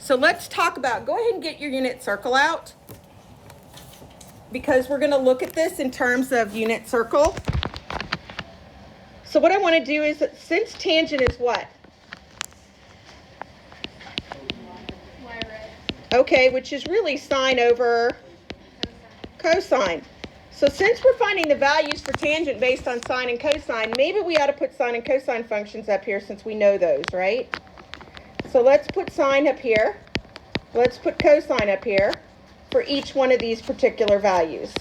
So let's talk about, go ahead and get your unit circle out, because we're going to look at this in terms of unit circle. So what I want to do is, since tangent is what? Okay, which is really sine over cosine. So since we're finding the values for tangent based on sine and cosine, maybe we ought to put sine and cosine functions up here since we know those, right? So let's put sine up here. Let's put cosine up here for each one of these particular values.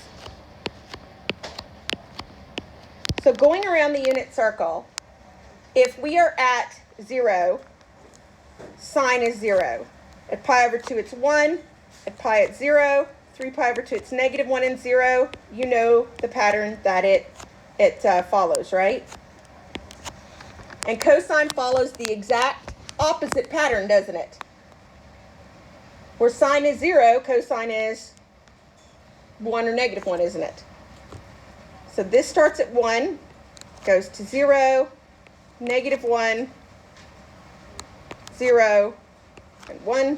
So going around the unit circle, if we are at 0, sine is 0. At pi over 2, it's 1. At pi at 0, 3 pi over 2, it's negative 1 and 0. You know the pattern that it follows, right? And cosine follows the exact opposite pattern, doesn't it? Where sine is 0, cosine is 1 or negative 1, isn't it? So this starts at 1, goes to 0, negative 1, 0, and 1.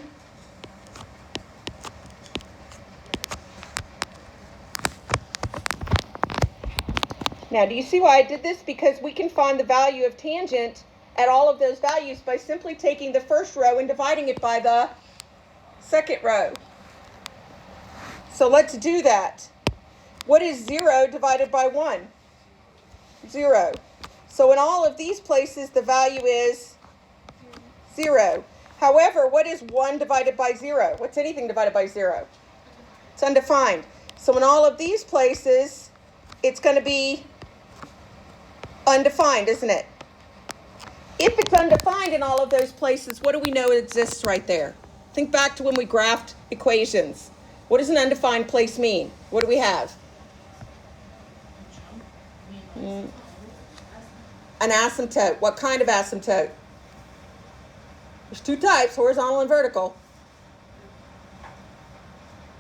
Now, do you see why I did this? Because we can find the value of tangent at all of those values by simply taking the first row and dividing it by the second row. So let's do that. What is 0 divided by 1? 0. So in all of these places, the value is 0. However, what is 1 divided by 0? What's anything divided by 0? It's undefined. So in all of these places, it's going to be undefined, isn't it? If it's undefined in all of those places, what do we know exists right there? Think back to when we graphed equations. What does an undefined place mean? What do we have? An asymptote. What kind of asymptote? There's two types, horizontal and vertical.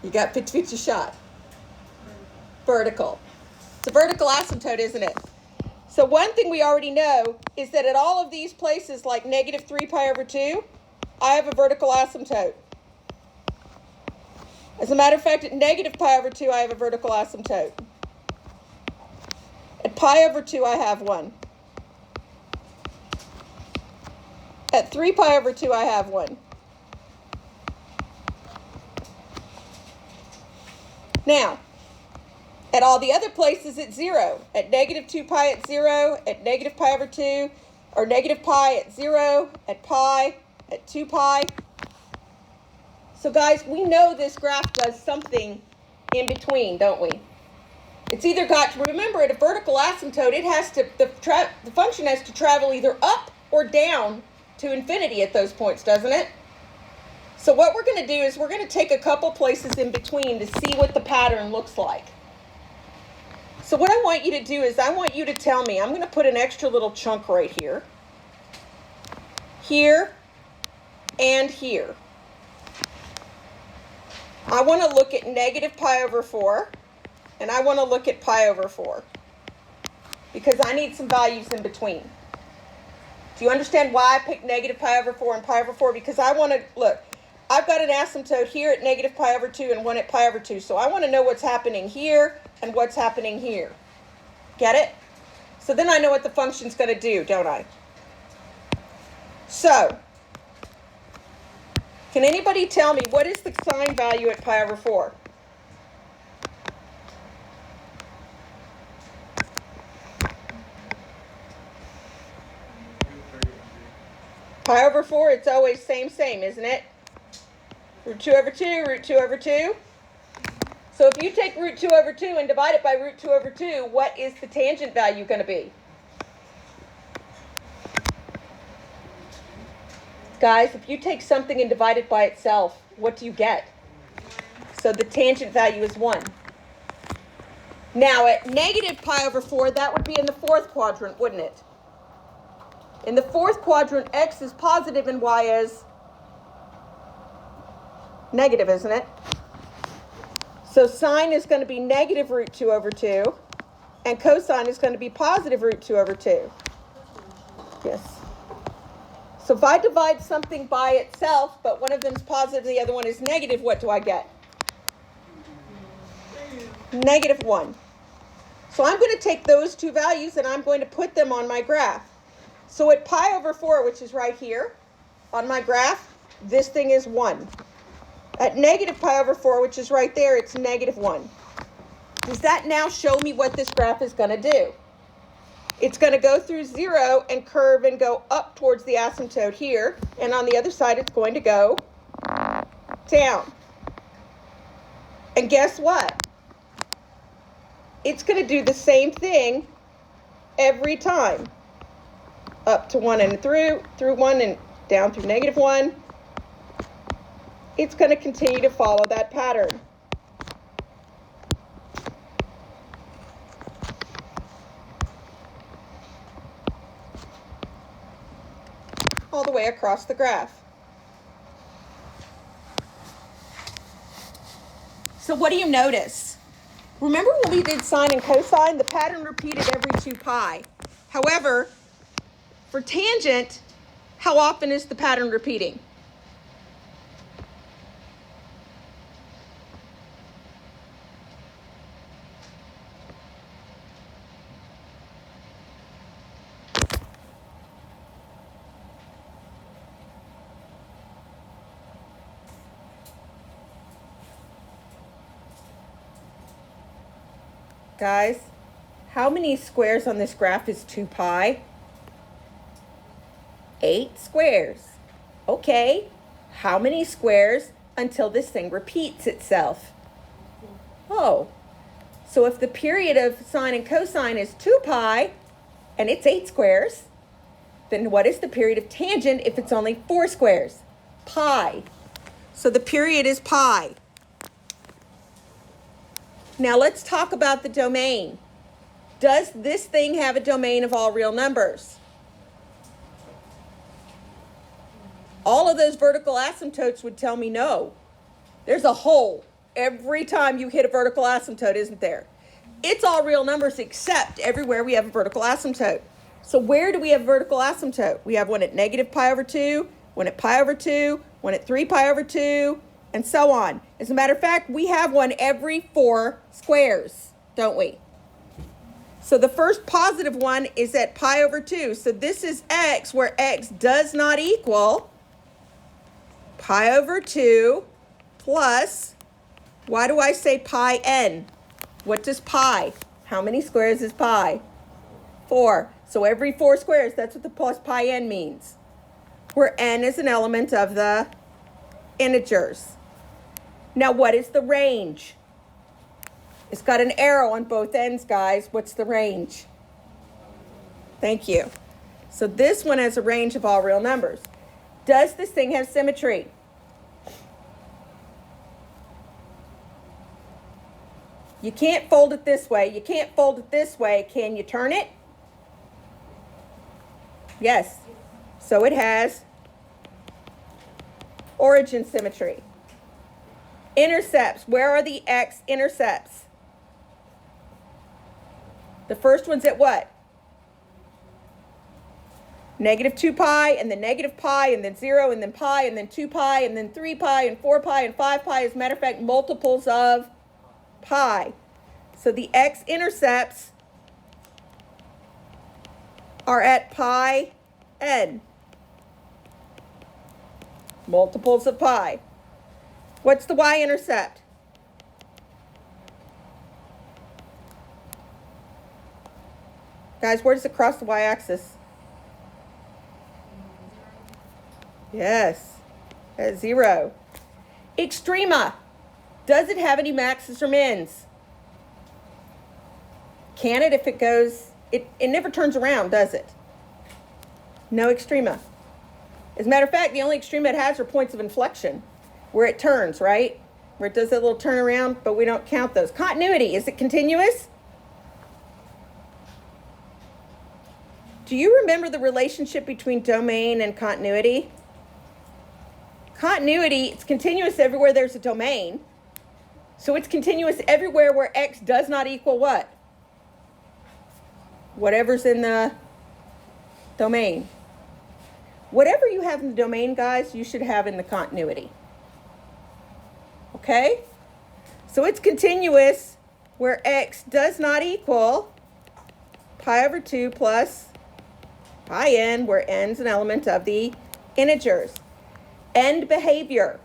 You got 50-50 shot. Vertical. It's a vertical asymptote, isn't it? So one thing we already know is that at all of these places, like negative 3 pi over 2, I have a vertical asymptote. As a matter of fact, at negative pi over 2, I have a vertical asymptote. At pi over 2, I have one. At 3 pi over 2, I have one. Now, at all the other places, it's 0. At negative 2 pi, it's 0. At negative pi over 2, or negative pi at 0. At pi, at 2 pi. So guys, we know this graph does something in between, don't we? It's either got to, remember, at a vertical asymptote, it has to, the function has to travel either up or down to infinity at those points, doesn't it? So what we're going to do is we're going to take a couple places in between to see what the pattern looks like. So what I want you to do is I want you to tell me, I'm going to put an extra little chunk right here, here, and here. I want to look at negative pi over 4, and I want to look at pi over 4, because I need some values in between. Do you understand why I picked negative pi over 4 and pi over 4? Because I want to, look, I've got an asymptote here at negative pi over 2 and one at pi over 2. So I want to know what's happening here and what's happening here. Get it? So then I know what the function's going to do, don't I? So, can anybody tell me what is the sine value at pi over 4? Pi over 4, it's always same, isn't it? Root 2 over 2, root 2 over 2. So if you take root 2 over 2 and divide it by root 2 over 2, what is the tangent value going to be? Guys, if you take something and divide it by itself, what do you get? So the tangent value is 1. Now at negative pi over 4, that would be in the fourth quadrant, wouldn't it? In the fourth quadrant, x is positive and y is negative, isn't it? So sine is going to be negative root 2 over 2, and cosine is going to be positive root 2 over 2. Yes. So if I divide something by itself, but one of them is positive, the other one is negative, what do I get? -1. So I'm going to take those two values and I'm going to put them on my graph. So at pi over 4, which is right here on my graph, this thing is 1. At negative pi over 4, which is right there, it's -1. Does that now show me what this graph is going to do? It's going to go through 0 and curve and go up towards the asymptote here. And on the other side, it's going to go down. And guess what? It's going to do the same thing every time. Up to 1 and through 1 and down through -1. It's going to continue to follow that pattern. All the way across the graph. So what do you notice? Remember when we did sine and cosine? The pattern repeated every 2 pi. However, for tangent, how often is the pattern repeating? Guys, how many squares on this graph is 2 pi? 8 squares. Okay, how many squares until this thing repeats itself? Oh, so if the period of sine and cosine is 2 pi and it's 8 squares, then what is the period of tangent if it's only 4 squares? Pi. So the period is pi. Now let's talk about the domain. Does this thing have a domain of all real numbers? All of those vertical asymptotes would tell me no. There's a hole every time you hit a vertical asymptote, isn't there? It's all real numbers except everywhere we have a vertical asymptote. So where do we have vertical asymptote? We have one at negative pi over 2, one at pi over 2, one at 3 pi over 2, and so on. As a matter of fact, we have one every 4 squares, don't we? So the first positive one is at pi over 2. So this is x, where x does not equal pi over 2 plus, why do I say pi n? What does pi? How many squares is pi? 4. So every 4 squares, that's what the plus pi n means, where n is an element of the integers. Now, what is the range? It's got an arrow on both ends, guys. What's the range? Thank you. So this one has a range of all real numbers. Does this thing have symmetry? You can't fold it this way. You can't fold it this way. Can you turn it? Yes. So it has origin symmetry. Intercepts. Where are the x-intercepts? The first one's at what? Negative 2 pi, and then negative pi, and then 0, and then pi, and then 2 pi, and then 3 pi, and 4 pi, and 5 pi. As a matter of fact, multiples of pi. So the x-intercepts are at pi n. Multiples of pi. What's the y-intercept? Guys, where does it cross the y-axis? Yes, at 0. Extrema. Does it have any maxes or mins? Can it if it goes, it never turns around, does it? No extrema. As a matter of fact, the only extrema it has are points of inflection, where it turns, right? Where it does that little turn around, but we don't count those. Continuity, is it continuous? Do you remember the relationship between domain and continuity? Continuity, it's continuous everywhere there's a domain. So it's continuous everywhere where x does not equal what? Whatever's in the domain. Whatever you have in the domain, guys, you should have in the continuity. Okay? So it's continuous where x does not equal pi over 2 plus pi n, where n's an element of the integers. End behavior.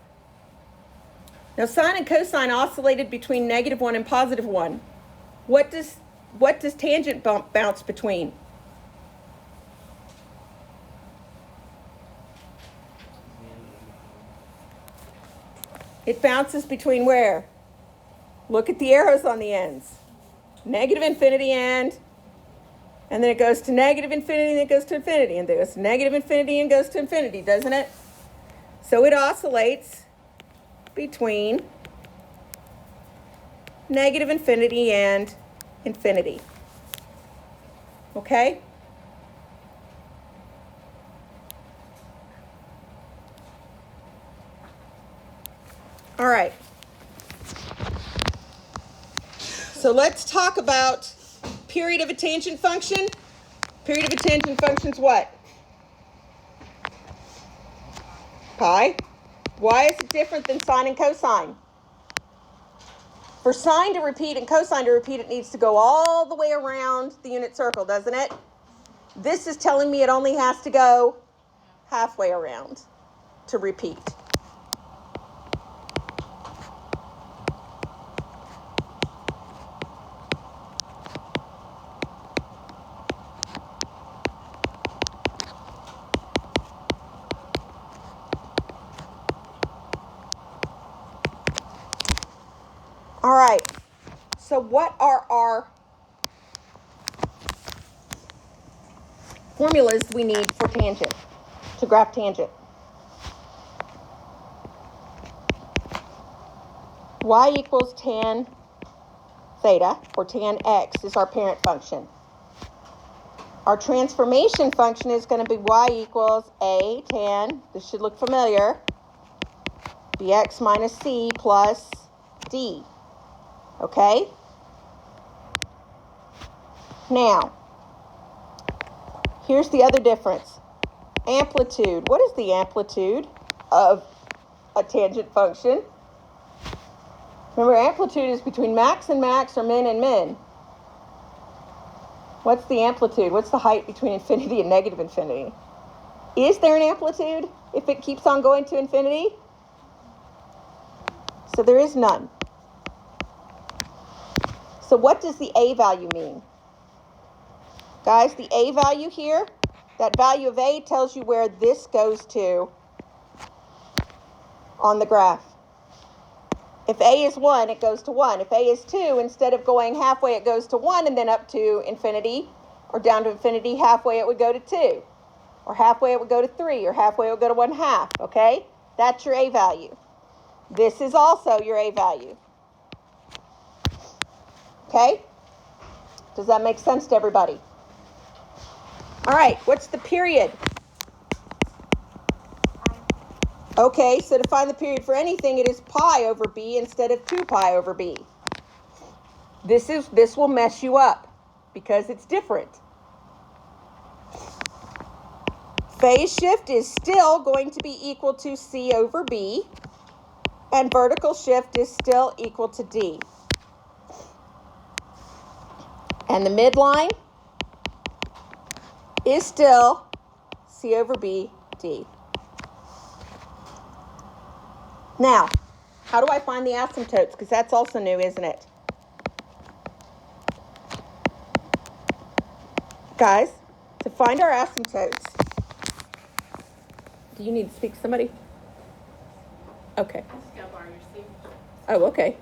Now sine and cosine oscillated between -1 and +1. What does tangent bounce between? It bounces between where? Look at the arrows on the ends. -infinity and then it goes to -infinity, and then it goes to infinity, and then it goes to -infinity and goes to infinity, doesn't it? So it oscillates between -infinity and infinity. Okay? All right. So let's talk about period of a tangent function. Period of a tangent function is what? Pi. Why is it different than sine and cosine? For sine to repeat and cosine to repeat, it needs to go all the way around the unit circle, doesn't it? This is telling me it only has to go halfway around to repeat. All right, so what are our formulas we need for tangent, to graph tangent? Y equals tan theta, or tan x, is our parent function. Our transformation function is going to be y equals a tan, this should look familiar, bx minus c plus d. Okay? Now, here's the other difference. Amplitude. What is the amplitude of a tangent function? Remember, amplitude is between max and max or min and min. What's the amplitude? What's the height between infinity and -infinity? Is there an amplitude if it keeps on going to infinity? So there is none. So what does the a value mean? Guys, the a value here, that value of a tells you where this goes to on the graph. If a is 1, it goes to 1. If a is 2, instead of going halfway, it goes to 1 and then up to infinity, or down to infinity, halfway it would go to 2. Or halfway it would go to 3, or halfway it would go to 1/2, okay? That's your a value. This is also your a value. Okay? Does that make sense to everybody? All right, what's the period? Okay, so to find the period for anything, it is pi over b instead of 2 pi over b. This will mess you up because it's different. Phase shift is still going to be equal to c over b, and vertical shift is still equal to d. And the midline is still c over b d. Now, how do I find the asymptotes? Because that's also new, isn't it? Guys, to find our asymptotes, do you need to speak to somebody? Okay. Oh, okay.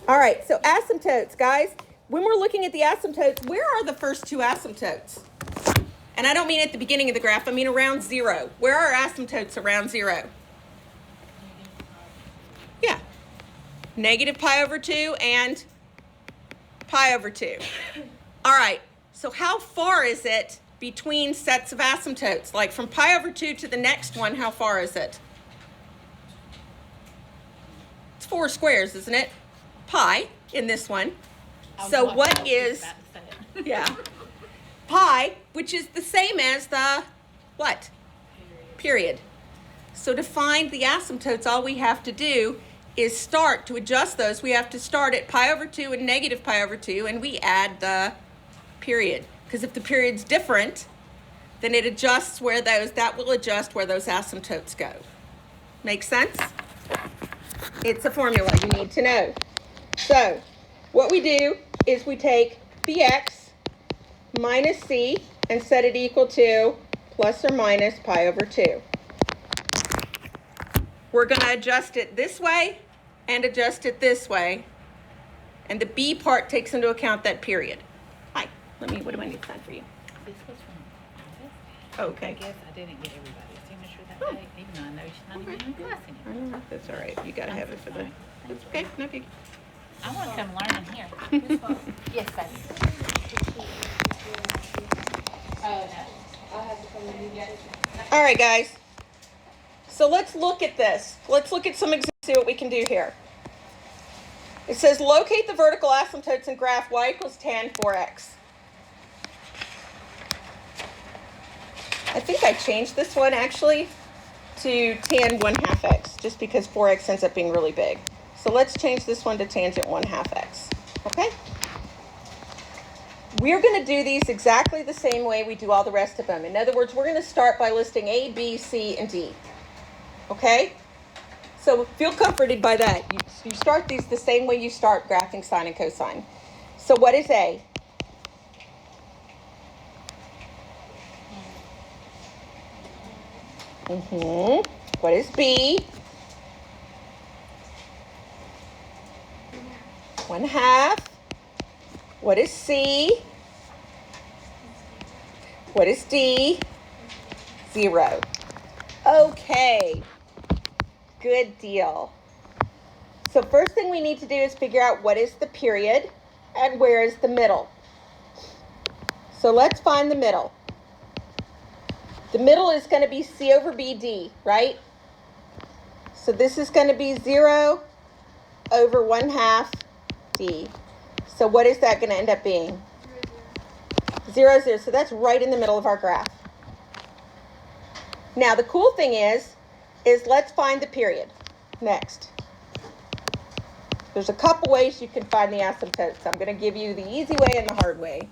All right, so asymptotes, guys. When we're looking at the asymptotes, where are the first two asymptotes? And I don't mean at the beginning of the graph, I mean around 0. Where are asymptotes around 0? Yeah. Negative pi over 2 and pi over 2. All right, so how far is it between sets of asymptotes? Like from pi over 2 to the next one, how far is it? It's 4 squares, isn't it? Pi in this one. So what is, yeah, pi, which is the same as the what? period. So to find the asymptotes, all we have to do is start, to adjust those, we have to start at pi over 2 and negative pi over 2, and we add the period. Because if the period's different, then it adjusts where that will adjust where those asymptotes go. Make sense? It's a formula you need to know. So what we do is we take bx minus c and set it equal to plus or minus pi over 2. We're going to adjust it this way and adjust it this way. And the b part takes into account that period. Hi, what do I need to sign for you? This was from Alice. Oh, okay. I guess I didn't get everybody's signature that day, even though I know she's not even in class I anymore. know, that's all right. You got to have it for the... It's okay, no big. I want to come learn in here. Yes, baby. Oh, no. All right, guys. So let's look at this. Let's look at some examples, see what we can do here. It says locate the vertical asymptotes in graph y equals tan 4x. I think I changed this one actually to tan 1/2 x, just because 4x ends up being really big. So let's change this one to tangent 1/2 x. Okay? We're going to do these exactly the same way we do all the rest of them. In other words, we're going to start by listing A, B, C, and D. Okay? So feel comforted by that. You start these the same way you start graphing sine and cosine. So what is A? What is B? 1/2. What is C? What is D? 0. Okay. Good deal. So first thing we need to do is figure out what is the period and where is the middle. So let's find the middle. The middle is going to be C over BD, right? So this is going to be 0 over 1/2 D. So what is that going to end up being? 0, 0. So that's right in the middle of our graph. Now the cool thing is let's find the period next. There's a couple ways you can find the asymptotes. I'm going to give you the easy way and the hard way.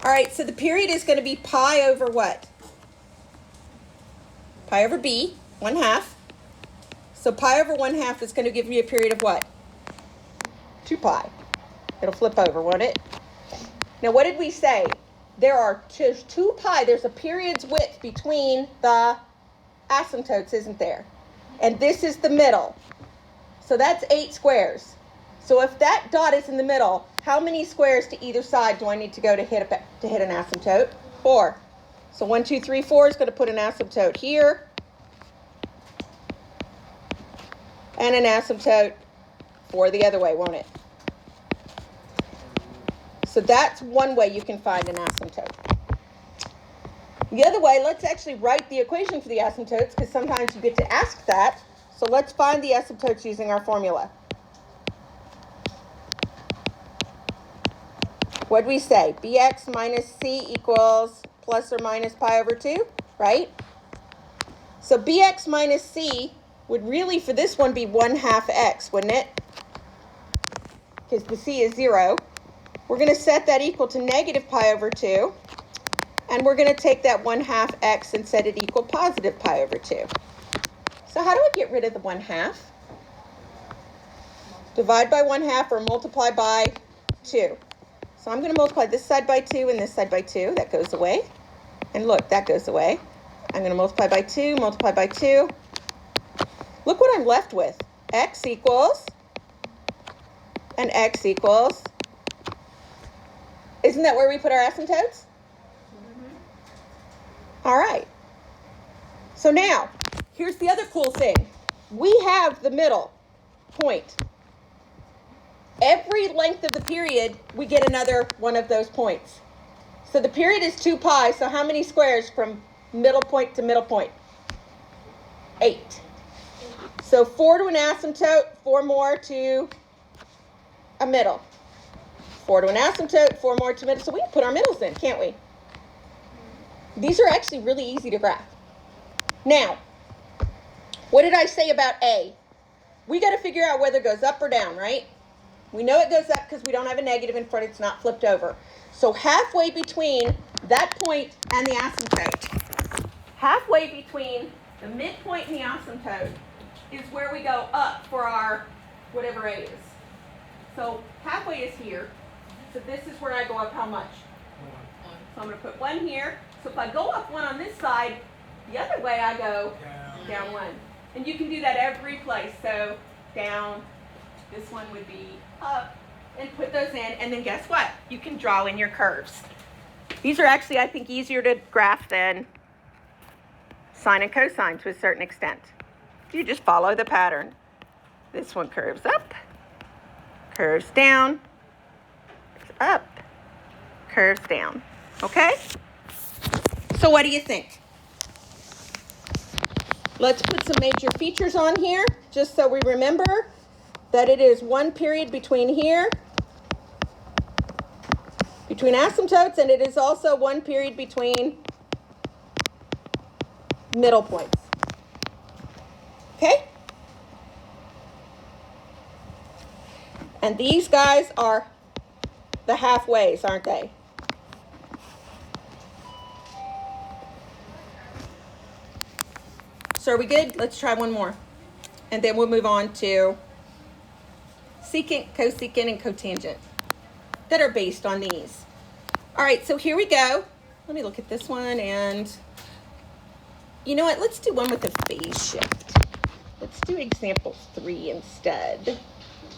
All right, so the period is going to be pi over what? Pi over b, 1/2. So pi over 1/2 is going to give me a period of what? 2 pi. It'll flip over, won't it? Now, what did we say? There are 2 pi. There's a period's width between the asymptotes, isn't there? And this is the middle. So that's 8 squares. So if that dot is in the middle, how many squares to either side do I need to go to hit an asymptote? 4. So 1, 2, 3, 4 is going to put an asymptote here. And an asymptote 4 the other way, won't it? So that's one way you can find an asymptote. The other way, let's actually write the equation for the asymptotes, because sometimes you get to ask that. So let's find the asymptotes using our formula. What did we say? Bx minus c equals plus or minus pi over 2, right? So bx minus c would really, for this one, be 1/2 x, wouldn't it? Because the c is 0. We're going to set that equal to negative pi over 2. And we're going to take that 1/2 x and set it equal positive pi over 2. So how do I get rid of the 1/2? Divide by 1/2 or multiply by 2. So I'm going to multiply this side by 2 and this side by 2. That goes away. And look, that goes away. I'm going to multiply by 2, multiply by 2. Look what I'm left with. X equals, and x equals. Isn't that where we put our asymptotes? All right. So now, here's the other cool thing. We have the middle point. Every length of the period, we get another one of those points. So the period is 2 pi, so how many squares from middle point to middle point? 8. So 4 to an asymptote, 4 more to a middle. 4 to an asymptote, 4 more to middle. So we can put our middles in, can't we? These are actually really easy to graph. Now, what did I say about A? We got to figure out whether it goes up or down, right? We know it goes up because we don't have a negative in front. It's not flipped over. So halfway between that point and the asymptote, halfway between the midpoint and the asymptote is where we go up for our whatever A is. So halfway is here. So this is where I go up how much? So I'm going to put 1 here. So if I go up 1 on this side, the other way I go down 1. And you can do that every place. So down, this one would be up, and put those in. And then guess what? You can draw in your curves. These are actually, I think, easier to graph than sine and cosine to a certain extent. You just follow the pattern. This one curves up, curves down, up, curves down. Okay? So what do you think? Let's put some major features on here, just so we remember that it is 1 period between here, between asymptotes, and it is also 1 period between middle points. Okay? And these guys are the halfways, aren't they? So are we good? Let's try one more. And then we'll move on to secant, cosecant, and cotangent that are based on these. All right, so here we go. Let me look at this one, and you know what? Let's do one with a phase shift. Let's do example 3 instead,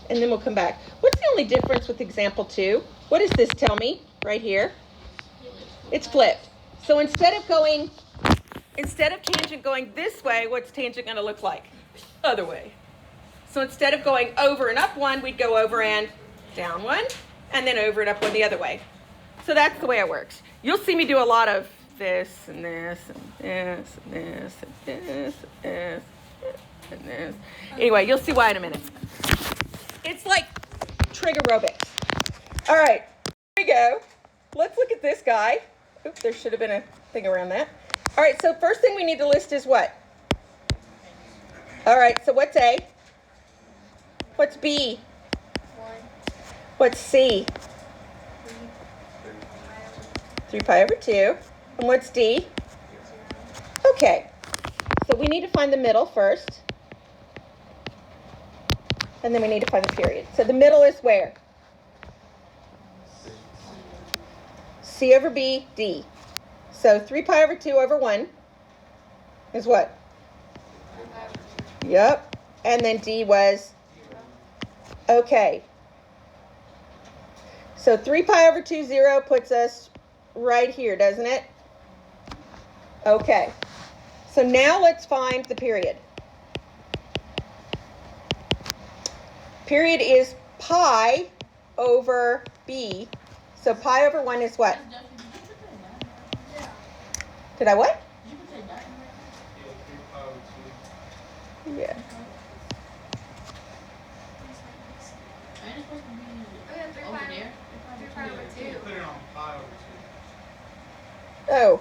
and then we'll come back. What's the only difference with example 2? What does this tell me right here? It's flipped. So instead of tangent going this way, what's tangent going to look like? Other way. So instead of going over and up 1, we'd go over and down 1, and then over and up 1 the other way. So that's the way it works. You'll see me do a lot of this and this and this and this and this and this and this. Anyway, you'll see why in a minute. It's like trigger aerobics. All right, here we go. Let's look at this guy. Oops, there should have been a thing around that. All right, so first thing we need to list is what? All right, so what's A? What's B? 1. What's C? 3 pi over 2. And what's D? 0. Okay, so we need to find the middle first. And then we need to find the period. So the middle is where? C over B, D. So 3 pi over 2 over 1 is what? Yep. And then D was? Okay. So 3 pi over 2, 0 puts us right here, doesn't it? Okay. So now let's find the period. Period is pi over B. So pi over 1 is what? Did I what? Yeah. Oh,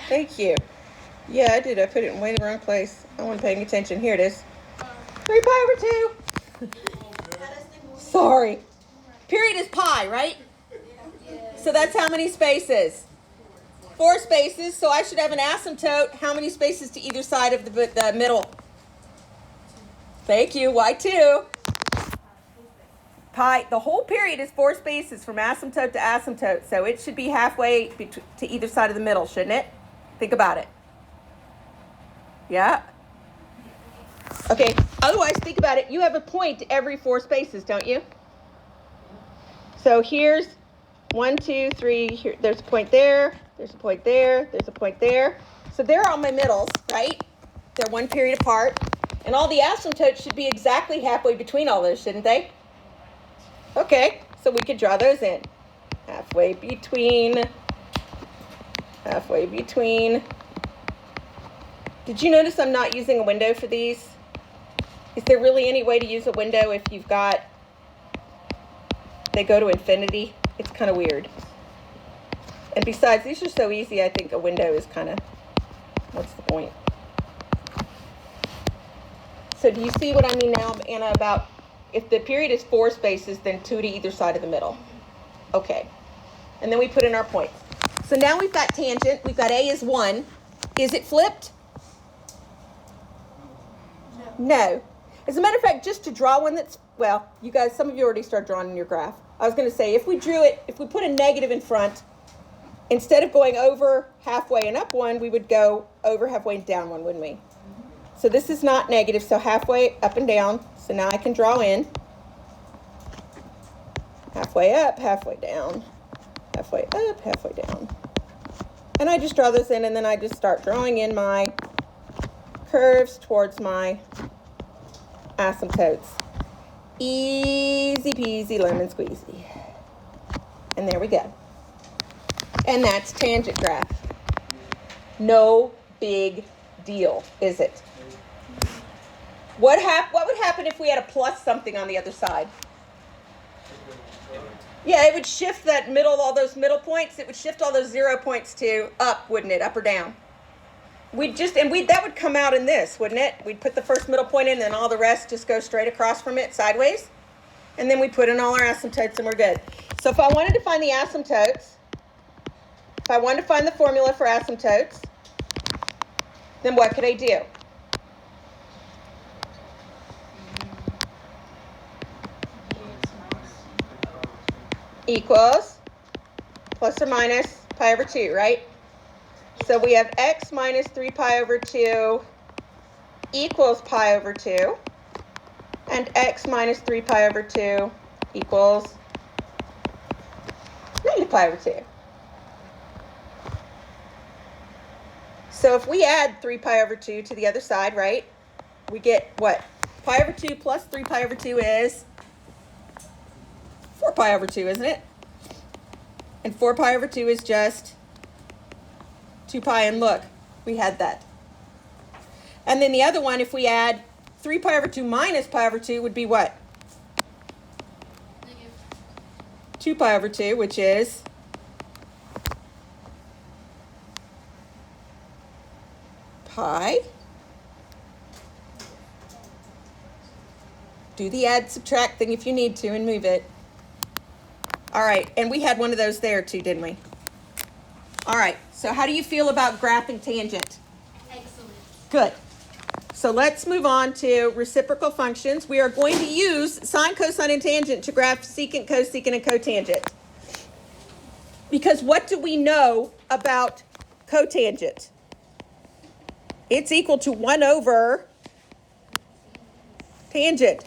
thank you. Yeah, I did. I put it in way the wrong place. I wasn't paying attention. Here it is. 3 pi over 2. Sorry. Period is pi, right? So that's how many spaces? 4 spaces. So I should have an asymptote. How many spaces to either side of the middle? Thank you. Why 2? Pi. The whole period is 4 spaces from asymptote to asymptote. So it should be halfway to either side of the middle, shouldn't it? Think about it. Yeah? Okay. Otherwise, think about it. You have a point every 4 spaces, don't you? So here's 1, 2, 3. Here, there's a point there. There's a point there. There's a point there. So they're all my middles, right? They're 1 period apart. And all the asymptotes should be exactly halfway between all those, shouldn't they? Okay, so we could draw those in. Halfway between. Halfway between. Did you notice I'm not using a window for these? Is there really any way to use a window if you've got, they go to infinity? It's kind of weird. And besides, these are so easy, I think a window is kind of, what's the point? So do you see what I mean now, Anna, about if the period is 4 spaces, then 2 to either side of the middle? Okay. And then we put in our points. So now we've got tangent. We've got A is 1. Is it flipped? No. As a matter of fact, just to draw one that's, well, you guys, some of you already start drawing in your graph. I was going to say, if we drew it, if we put a negative in front, instead of going over halfway and up 1, we would go over halfway and down 1, wouldn't we? So this is not negative, so halfway up and down. So now I can draw in halfway up, halfway down, halfway up, halfway down. And I just draw those in, and then I just start drawing in my curves towards my asymptotes. Easy peasy lemon squeezy. And there we go. And that's tangent graph. No big deal, is it? What would happen if we had a plus something on the other side? Yeah, it would shift that middle, all those middle points. It would shift all those 0 points to up, wouldn't it? Up or down? That would come out in this, wouldn't it? We'd put the first middle point in, and then all the rest just go straight across from it sideways. And then we put in all our asymptotes, and we're good. So if I wanted to find the asymptotes, if I wanted to find the formula for asymptotes, then what could I do? Equals plus or minus pi over 2, right? So we have x minus 3 pi over 2 equals pi over 2. And x minus 3 pi over 2 equals negative pi over 2. So if we add 3 pi over 2 to the other side, right, we get what? Pi over 2 plus 3 pi over 2 is 4 pi over 2, isn't it? And 4 pi over 2 is just 2 pi, and look, we had that. And then the other one, if we add 3 pi over 2 minus pi over 2 would be what? Negative. 2 pi over 2, which is pi. Do the add subtract thing if you need to and move it. All right, and we had one of those there too, didn't we? All right, so how do you feel about graphing tangent? Excellent. Good. So let's move on to reciprocal functions. We are going to use sine, cosine, and tangent to graph secant, cosecant, and cotangent. Because what do we know about cotangent? It's equal to 1 over tangent.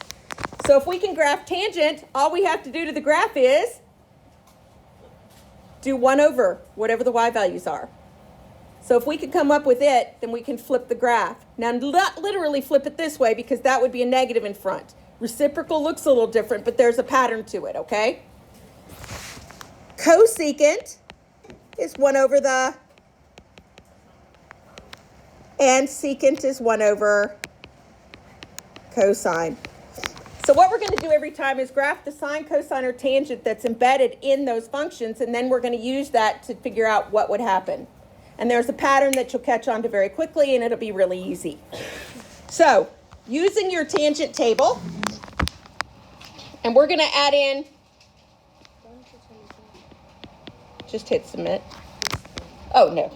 So if we can graph tangent, all we have to do to the graph is do 1 over whatever the y values are. So if we could come up with it, then we can flip the graph. Now, not literally flip it this way because that would be a negative in front. Reciprocal looks a little different, but there's a pattern to it, okay? Cosecant is 1 over the, and secant is 1 over cosine. So what we're going to do every time is graph the sine, cosine, or tangent that's embedded in those functions, and then we're going to use that to figure out what would happen. And there's a pattern that you'll catch on to very quickly, and it'll be really easy. So using your tangent table, and we're going to add in, just hit submit. Oh, no.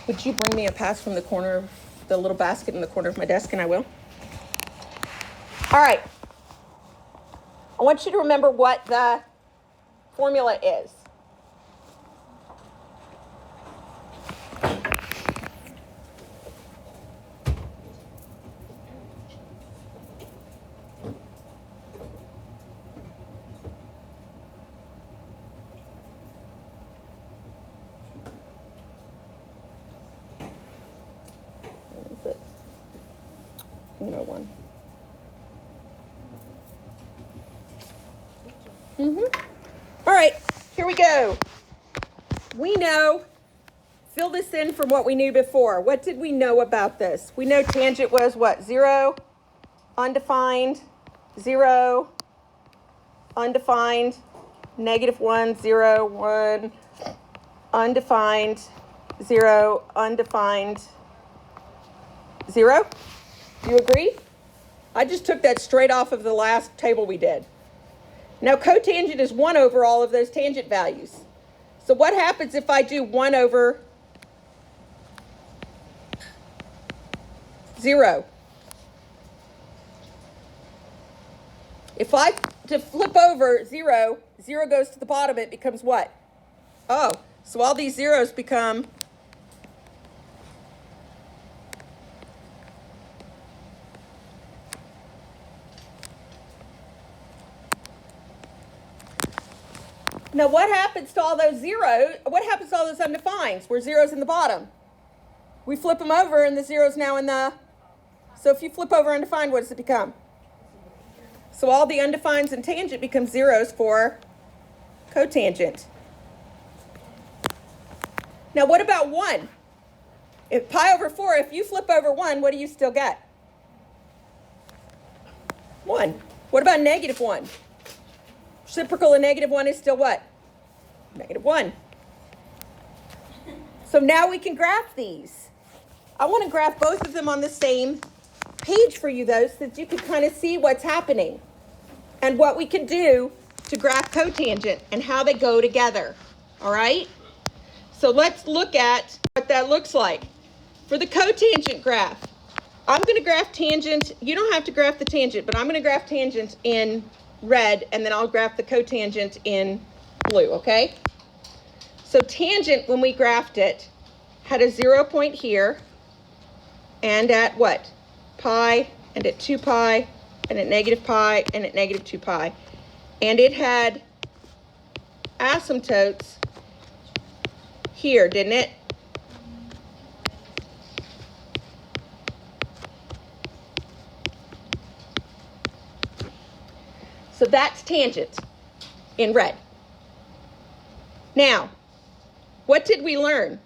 Would you bring me a pass from the corner of the little basket in the corner of my desk, and I will. All right. I want you to remember what the formula is. One. All right, here we go. We know, fill this in from what we knew before. What did we know about this? We know tangent was what? 0, undefined, 0, undefined, -1, 0, 1, undefined, 0, undefined, 0? Do you agree? I just took that straight off of the last table we did. Now cotangent is 1 over all of those tangent values. So what happens if I do 1 over 0? If I to flip over 0, 0 goes to the bottom, it becomes what? Oh, so all these zeros become now what happens to all those zeros? What happens to all those undefineds where 0's in the bottom? We flip them over and the 0's now in the, so if you flip over undefined, what does it become? So all the undefineds and tangent become 0's for cotangent. Now what about 1? If pi over 4, if you flip over 1, what do you still get? 1. What about negative 1? Reciprocal of negative 1 is still what? Negative 1. So now we can graph these. I want to graph both of them on the same page for you, though, so that you can kind of see what's happening and what we can do to graph cotangent and how they go together. All right? So let's look at what that looks like. For the cotangent graph, I'm going to graph tangent. You don't have to graph the tangent, but I'm going to graph tangent in red, and then I'll graph the cotangent in blue, okay? So tangent, when we graphed it, had a 0 point here, and at what? Pi, and at 2 pi, and at negative pi, and at negative 2 pi. And it had asymptotes here, didn't it? So that's tangent in red. Now, what did we learn?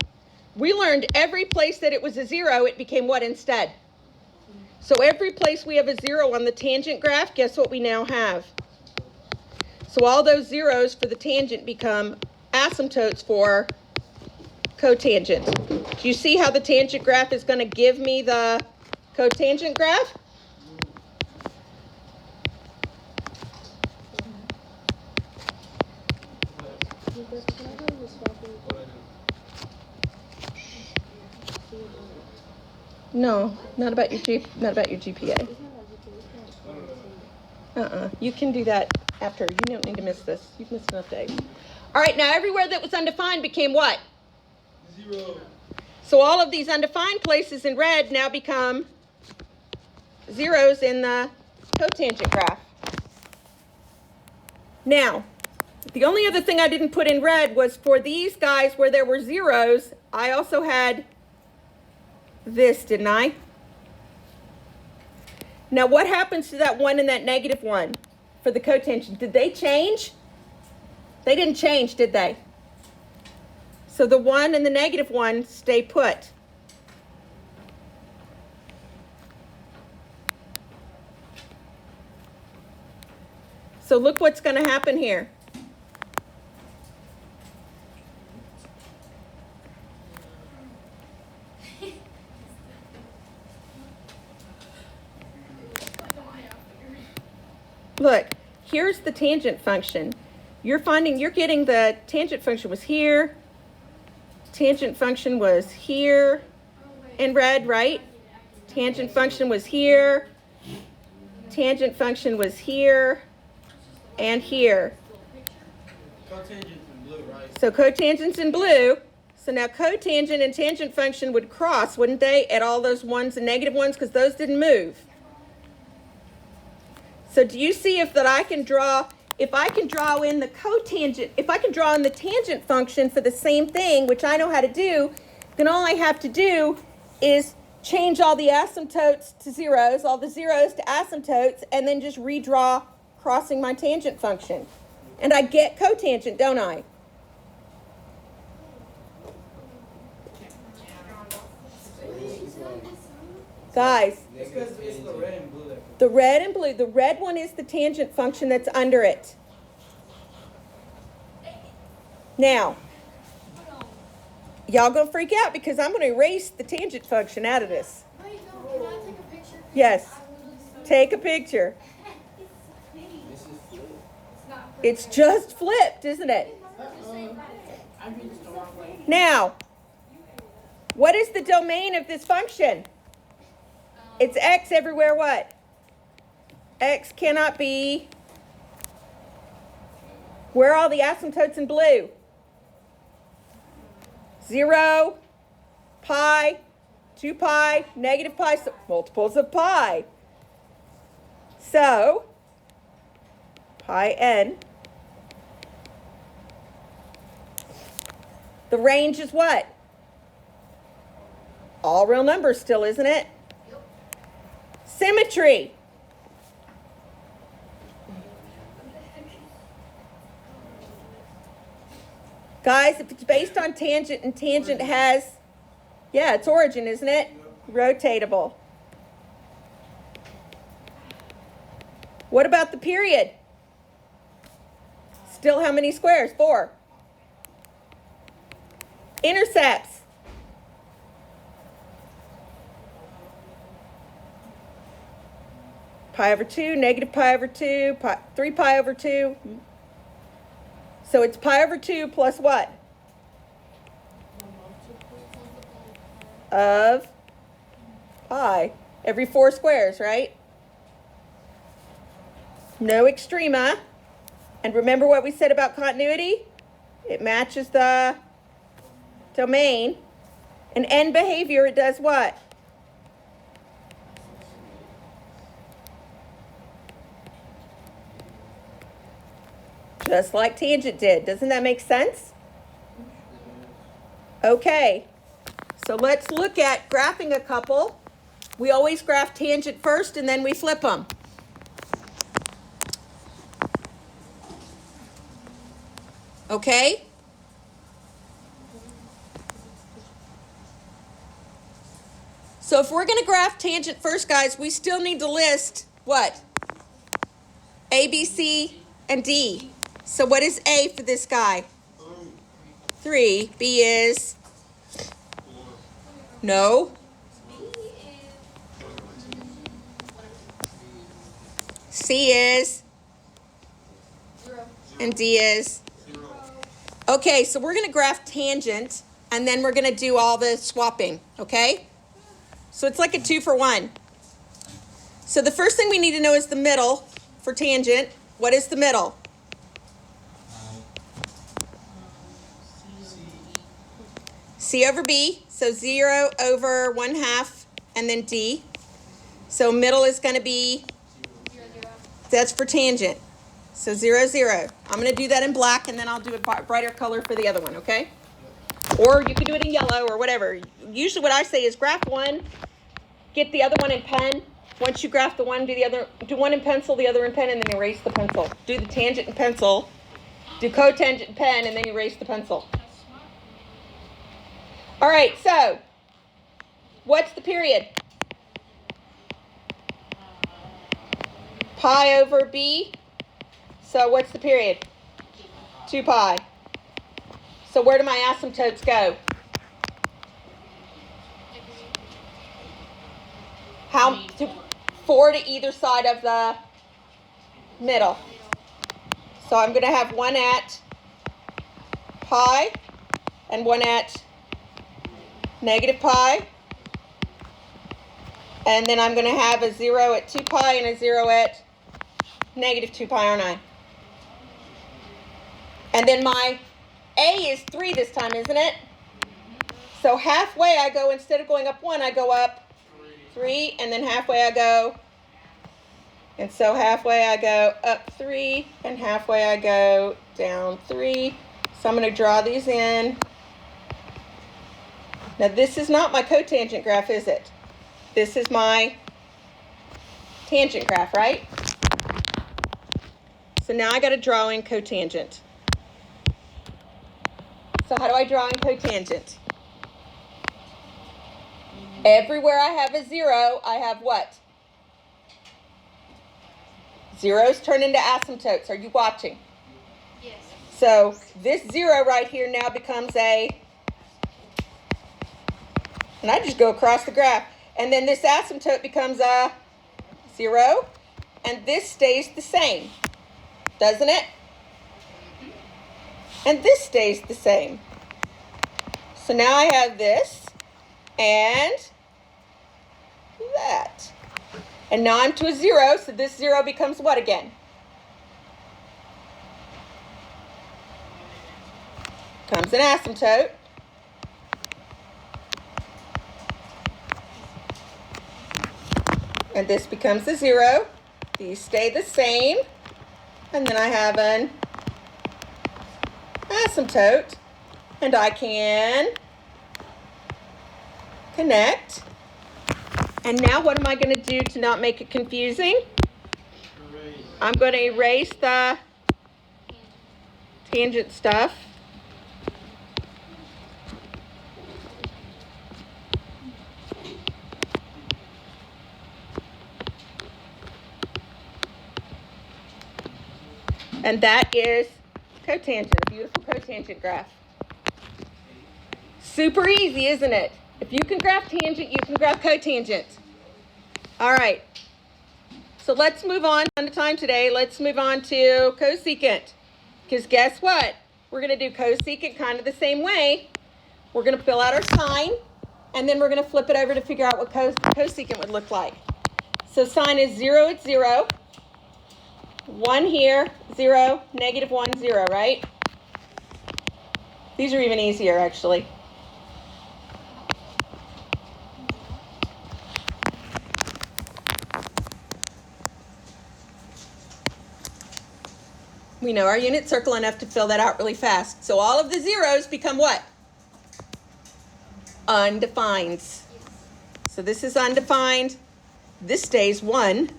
We learned every place that it was a 0, it became what instead? So every place we have a 0 on the tangent graph, guess what we now have? So all those zeros for the tangent become asymptotes for cotangent. Do you see how the tangent graph is going to give me the cotangent graph? No, not about your GPA. You can do that after. You don't need to miss this. You've missed enough days. All right, now everywhere that was undefined became what? 0. So all of these undefined places in red now become 0's in the cotangent graph. Now, the only other thing I didn't put in red was for these guys where there were 0's, I also had this, didn't I? Now what happens to that 1 and that negative 1 for the cotangent? Did they change? They didn't change, did they? So the 1 and the negative 1 stay put. So look what's going to happen here. Look, here's the tangent function. You're getting the tangent function was here. Tangent function was here in red, right? Tangent function was here. Tangent function was here and here. Cotangent's in blue, right? So cotangent's in blue. So now cotangent and tangent function would cross, wouldn't they, at all those 1's and negative 1's, because those didn't move. So do you see if I can draw in the cotangent, if I can draw in the tangent function for the same thing, which I know how to do, then all I have to do is change all the asymptotes to 0's, all the 0's to asymptotes, and then just redraw crossing my tangent function. And I get cotangent, don't I? Guys, It's because it's the red and blue. the red and blue, the red one is the tangent function that's under it. Now, y'all gonna freak out because I'm gonna erase the tangent function out of this. Yes. Take a picture. This is flip. It's just flipped, isn't it? I read this the wrong way. Now, what is the domain of this function? It's x everywhere what? X cannot be. Where are all the asymptotes in blue? 0, pi, 2 pi, negative pi, so multiples of pi. So, pi n. The range is what? All real numbers still, isn't it? Yep. Symmetry. Guys, if it's based on tangent and tangent has, yeah, it's origin, isn't it? Rotatable. What about the period? Still how many squares? 4. Intercepts. Pi over 2, negative pi over 2, 3 pi over 2. So it's pi over 2 plus what? Of pi. Every 4 squares, right? No extrema. And remember what we said about continuity? It matches the domain. And end behavior, it does what? Just like tangent did. Doesn't that make sense? Okay. So let's look at graphing a couple. We always graph tangent first and then we flip them. Okay? So if we're going to graph tangent first, guys, we still need to list what? A, B, C, and D. So what is A for this guy? 3. B is? No. C is? 0. And D is? Okay, so we're going to graph tangent, and then we're going to do all the swapping, okay? So it's like a 2-for-1. So the first thing we need to know is the middle for tangent. What is the middle? C over B, so 0 over 1/2, and then D. So middle is going to be, 0, 0. that's for tangent. So 0, 0. I'm going to do that in black, and then I'll do a brighter color for the other one, okay? Or you can do it in yellow or whatever. Usually what I say is graph one, get the other one in pen. Once you graph the one, do the other, do one in pencil, the other in pen, and then erase the pencil. Do the tangent in pencil, do cotangent in pen, and then erase the pencil. All right, so what's the period? Pi over B. So what's the period? 2 pi. So where do my asymptotes go? How? 4 to either side of the middle. So I'm going to have one at pi and one at negative pi. And then I'm going to have a 0 at 2 pi and a 0 at negative 2 pi, aren't I? And then my A is 3 this time, isn't it? So halfway I go, instead of going up 1, I go up 3, and then halfway I go. And so halfway I go up 3, and halfway I go down 3. So I'm going to draw these in. Now this is not my cotangent graph, is it? This is my tangent graph, right? So now I got to draw in cotangent. So how do I draw in cotangent? Everywhere I have a 0, I have what? Zeros turn into asymptotes. Are you watching? Yes. So this 0 right here now becomes a, and I just go across the graph. And then this asymptote becomes a 0. And this stays the same, doesn't it? And this stays the same. So now I have this and that. And now I'm to a 0, so this 0 becomes what again? Comes an asymptote. And this becomes a 0. These stay the same. And then I have an asymptote. And I can connect. And now what am I going to do to not make it confusing? I'm going to erase the tangent stuff. And that is cotangent, a beautiful cotangent graph. Super easy, isn't it? If you can graph tangent, you can graph cotangent. All right. So let's move on to time today. Let's move on to cosecant. Because guess what? We're going to do cosecant kind of the same way. We're going to fill out our sign, and then we're going to flip it over to figure out what cosecant would look like. So sine is 0 at 0. 1 here, 0, -1, 0, right? These are even easier, actually. We know our unit circle enough to fill that out really fast. So all of the zeros become what? Undefined. So this is undefined. This stays 1.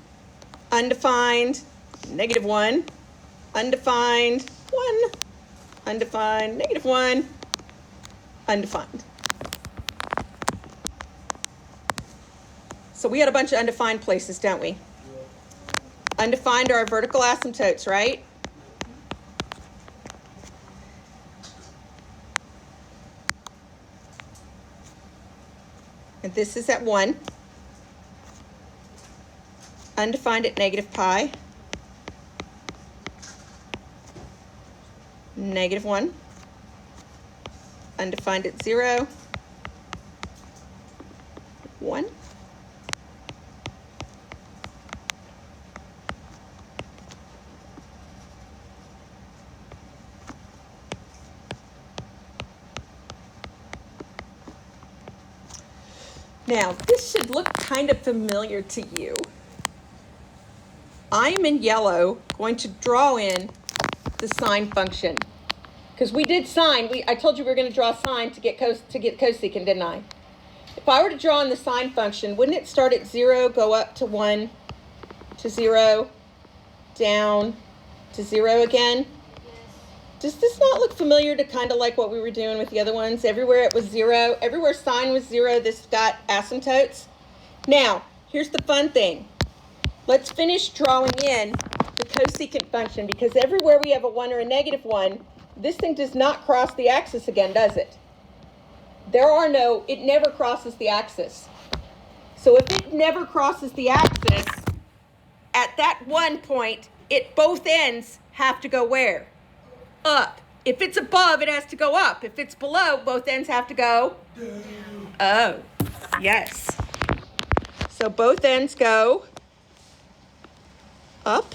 Undefined. -1, undefined, 1, undefined, -1, undefined. So we had a bunch of undefined places, don't we? Undefined are our vertical asymptotes, right? And this is at 1. Undefined at -pi. -1, undefined at 0, 1, now this should look kind of familiar to you. I'm in yellow going to draw in the sine function. Because we did sine, I told you we were going to draw sine to get cosecant, didn't I? If I were to draw in the sine function, wouldn't it start at 0, go up to 1, to 0, down to 0 again? Does this not look familiar to kind of like what we were doing with the other ones? Everywhere it was 0, everywhere sine was 0, this got asymptotes. Now, here's the fun thing. Let's finish drawing in the cosecant function, because everywhere we have a 1 or a -1, this thing does not cross the axis again, does it? It never crosses the axis. So if it never crosses the axis, at that one point, both ends have to go where? Up. If it's above, it has to go up. If it's below, both ends have to go down. Oh, yes. So both ends go up.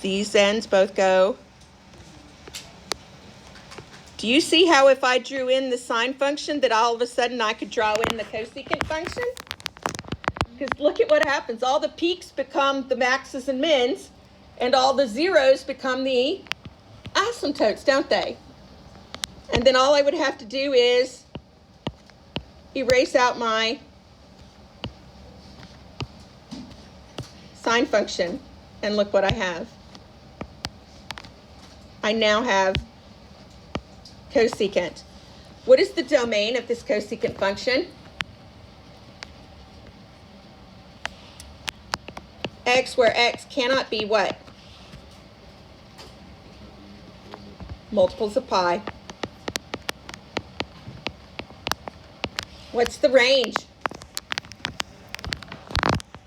These ends both go. Do you see how if I drew in the sine function that all of a sudden I could draw in the cosecant function? Because look at what happens. All the peaks become the maxes and mins, and all the zeros become the asymptotes, don't they? And then all I would have to do is erase out my sine function, and look what I have. I now have cosecant. What is the domain of this cosecant function? X, where X cannot be what? Multiples of pi. What's the range?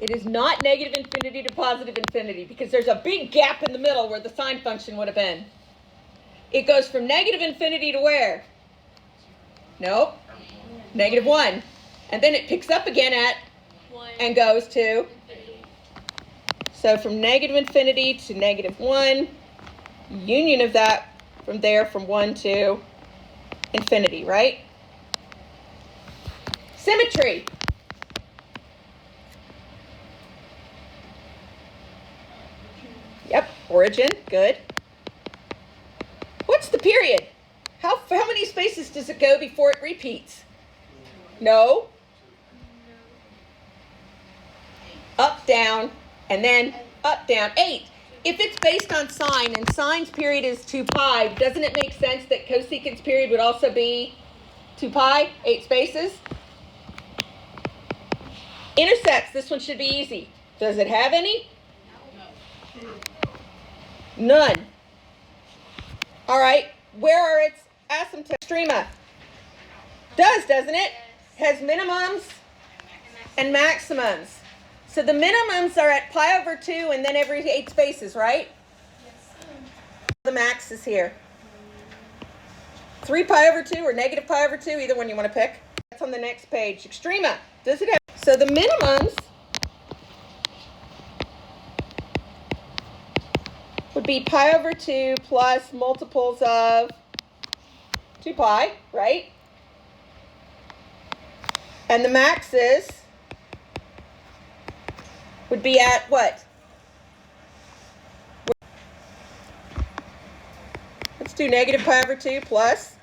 It is not negative infinity to positive infinity because there's a big gap in the middle where the sine function would have been. It goes from negative infinity to where? Nope. Negative 1. And then it picks up again at 1. and goes to. Infinity. So from negative infinity to negative 1, union of that from there from 1 to infinity, right? Symmetry. Yep, origin, good. What's the period? How many spaces does it go before it repeats? No. Up, down, and then up, down, 8. If it's based on sine, and sine's period is 2 pi, doesn't it make sense that cosecant's period would also be 2 pi, 8 spaces? Intercepts, this one should be easy. Does it have any? None. All right, where are its asymptotes? Extrema. Doesn't it? Has minimums and maximums. So the minimums are at pi over 2 and then every 8 spaces, right? The max is here. 3 pi over 2 or negative pi over 2, either one you want to pick. That's on the next page. Extrema. Does it have? So the minimums would be pi over 2 plus multiples of 2 pi, right? And the maxes would be at what? Let's do negative pi over 2 plus.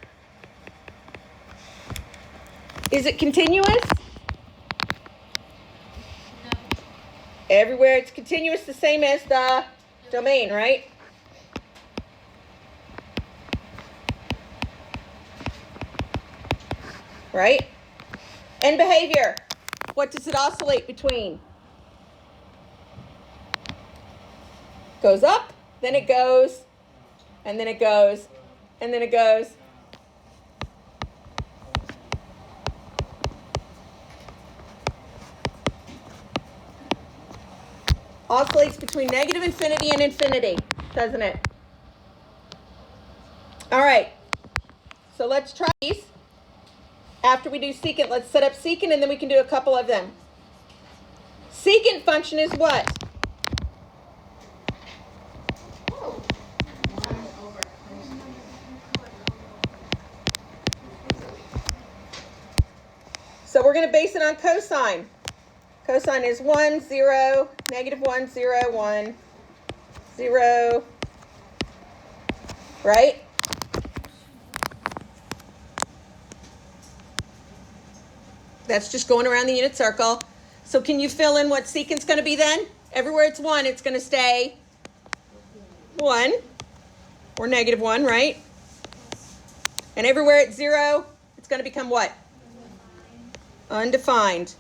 Is it continuous? No. Everywhere it's continuous, the same as the domain, right? Right? And behavior. What does it oscillate between? Goes up, then it goes, and then it goes, and then it goes. Oscillates between negative infinity and infinity, doesn't it? All right. So let's try these. After we do secant, let's set up secant and then we can do a couple of them. Secant function is what? So we're going to base it on cosine. Cosine is 1, 0, negative 1, 0, 1, 0, right? That's just going around the unit circle. So can you fill in what secant's going to be then? Everywhere it's 1, it's going to stay 1 or negative 1, right? And everywhere it's 0, it's going to become what? Undefined.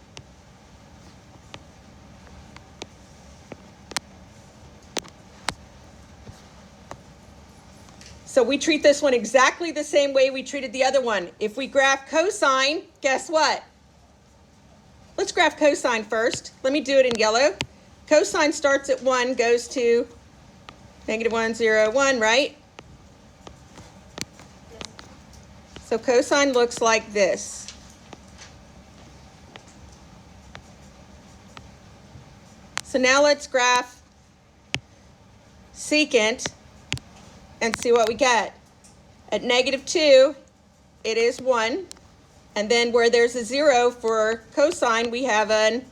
So we treat this one exactly the same way we treated the other one. If we graph cosine, guess what? Let's graph cosine first. Let me do it in yellow. Cosine starts at 1, goes to negative 1, 0, 1, right? So cosine looks like this. So now let's graph secant and see what we get. At negative 2, it is 1. And then where there's a 0 for cosine, we have an,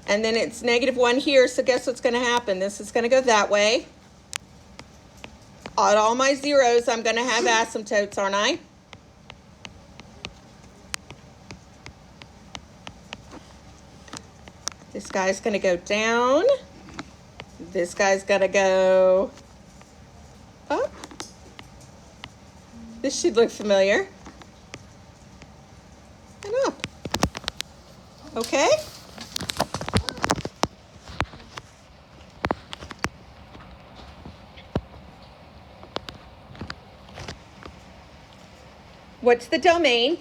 and then it's negative 1 here, so guess what's going to happen? This is going to go that way. At all my zeros, I'm going to have asymptotes, aren't I? This guy's going to go down. This guy's going to go up. This should look familiar. And up. Okay? What's the domain?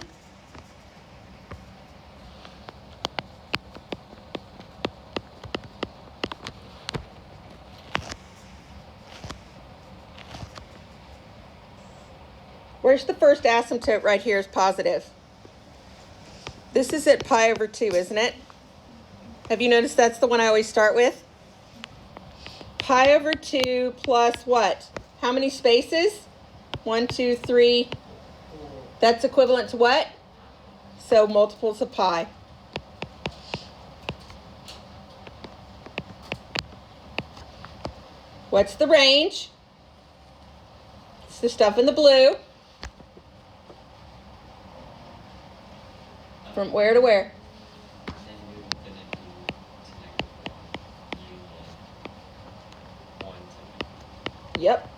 Where's the first asymptote right here is positive? This is at pi over 2, isn't it? Have you noticed that's the one I always start with? Pi over 2 plus what? How many spaces? 1, 2, 3. That's equivalent to what? So multiples of pi. What's the range? It's the stuff in the blue. From where to where? Yep.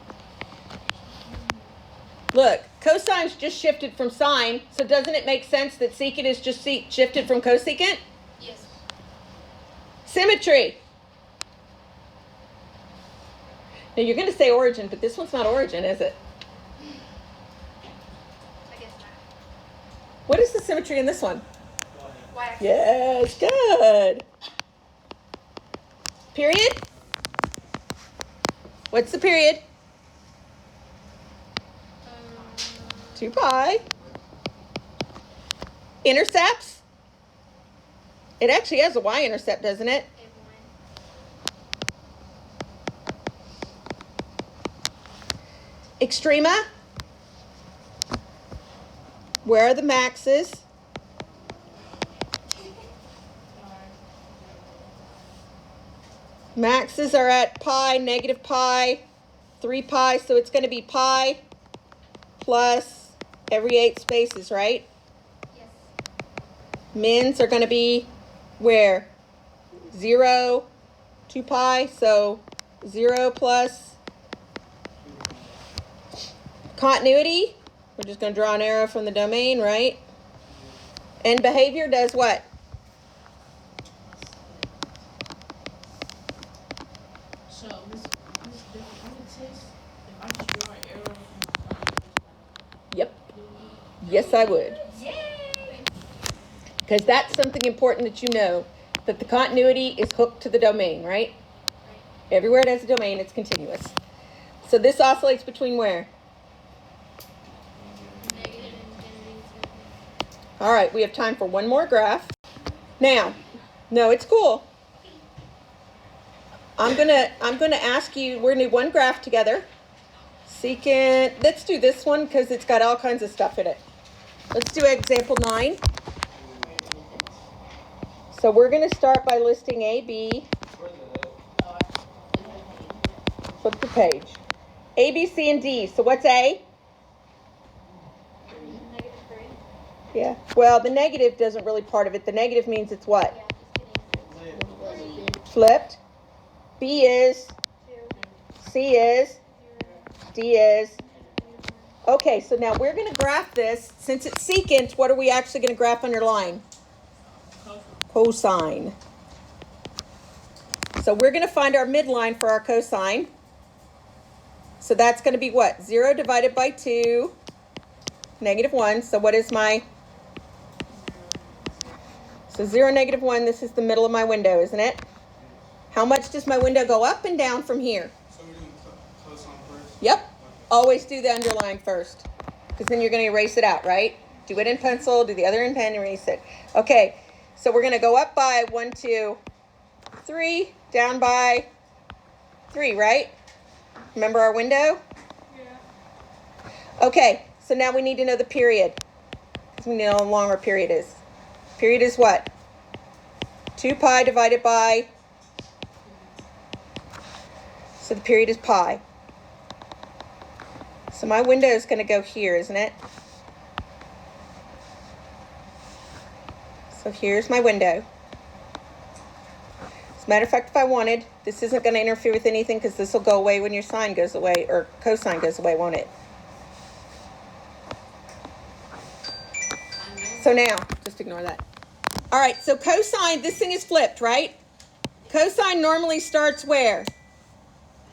Look, cosine's just shifted from sine, so doesn't it make sense that secant is just shifted from cosecant? Yes. Symmetry. Now you're going to say origin, but this one's not origin, is it? I guess not. What is the symmetry in this one? Y-axis. Yes, good. Period? What's the period? 2 pi. Intercepts? It actually has a y-intercept, doesn't it? Extrema? Where are the maxes? Maxes are at pi, negative pi, 3 pi, so it's going to be pi plus every 8 spaces, right? Yes. Mins are going to be where? 0, 2 pi, so 0 plus continuity. We're just going to draw an arrow from the domain, right? And behavior does what? So, Miss Different, when it says, if I just draw an arrow from Yep. Yes, I would. Yay! Because that's something important that you know, that the continuity is hooked to the domain, right? Everywhere it has a domain, it's continuous. So this oscillates between where? Negative infinity to All right, we have time for one more graph. Now, no, it's cool. I'm gonna ask you, we're gonna do one graph together. Secant, let's do this one because it's got all kinds of stuff in it. Let's do example 9. So we're gonna start by listing A, B. Flip the page. A, B, C, and D. So what's A? negative 3. Yeah. Well, the negative doesn't really part of it. The negative means it's what? Yeah, just kidding. 3, Flipped. B is, 2, C is, 0, D is. -1. Okay, so now we're going to graph this. Since it's secant, what are we actually going to graph underline? Cosine. So we're going to find our midline for our cosine. So that's going to be what? 0 divided by 2, -1. So what is my... So 0, -1, this is the middle of my window, isn't it? How much does my window go up and down from here? So we're doing cosine first? Yep. Always do the underline first, because then you're going to erase it out, right? Do it in pencil, do the other in pen, erase it. Okay, so we're going to go up by 1, 2, 3, down by 3, right? Remember our window? Yeah. Okay, so now we need to know the period, because we know how long our period is. Period is what? 2 pi divided by... So the period is pi. So my window is going to go here, isn't it? So here's my window. As a matter of fact, if I wanted, this isn't going to interfere with anything because this will go away when your sine goes away, or cosine goes away, won't it? So now, just ignore that. All right, so cosine, this thing is flipped, right? Cosine normally starts where?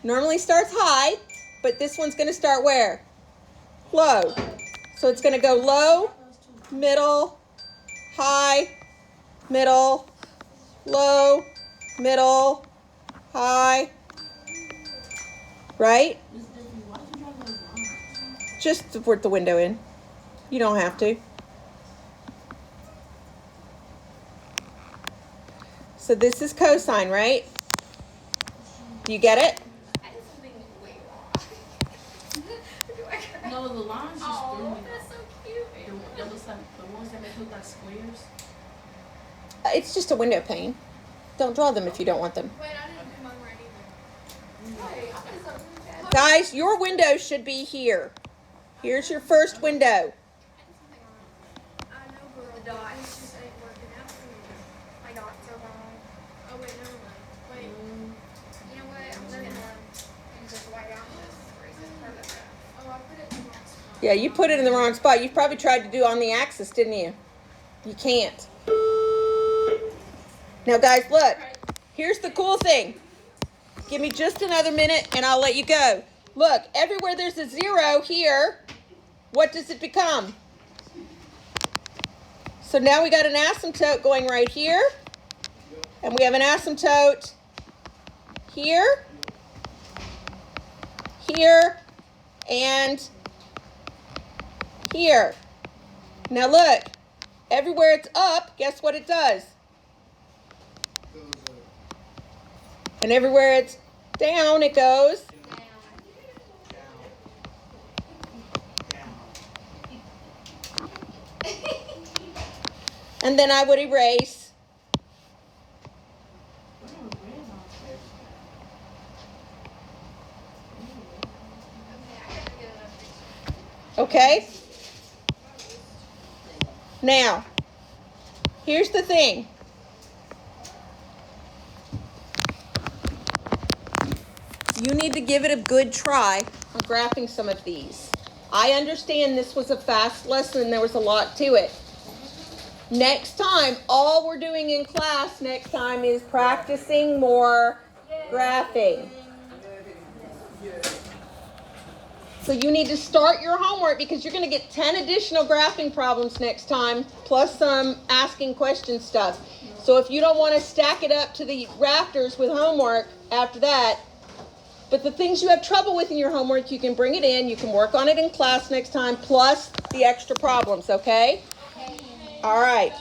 Normally starts high, but this one's going to start where? Low. So it's going to go low, middle, high, middle, low, middle, high, right? Just to put the window in. You don't have to. So this is cosine, right? Do you get it? I did something way wrong. No, the lines just threw me. That's so cute. It looks like the ones that make look like squares. It's just a window pane. Don't draw them if you don't want them. Wait, I didn't come over either. Hey, I did something bad. Guys, your window should be here. Here's your first window. I did something wrong. I know, girl. The dots just ain't working out for me. My dots are wrong. Oh, wait, never mind. Wait. You know what? I'm just gonna just white out this. Erase this part of that. Oh, I put it in the wrong spot. Yeah, you put it in the wrong spot. You probably tried to do on the axis, didn't you? You can't. Now, guys, look. Here's the cool thing. Give me just another minute and I'll let you go. Look, everywhere there's a 0 here, what does it become? So now we got an asymptote going right here. And we have an asymptote here, here, and here. Now look, everywhere it's up, guess what it does? And everywhere it's down, it goes. And then I would erase. Okay? Now, here's the thing. You need to give it a good try on graphing some of these. I understand this was a fast lesson. There was a lot to it. Next time, all we're doing in class next time is practicing more graphing. So you need to start your homework because you're going to get 10 additional graphing problems next time, plus some asking question stuff. So if you don't want to stack it up to the rafters with homework after that, but the things you have trouble with in your homework, you can bring it in. You can work on it in class next time, plus the extra problems, okay? All right.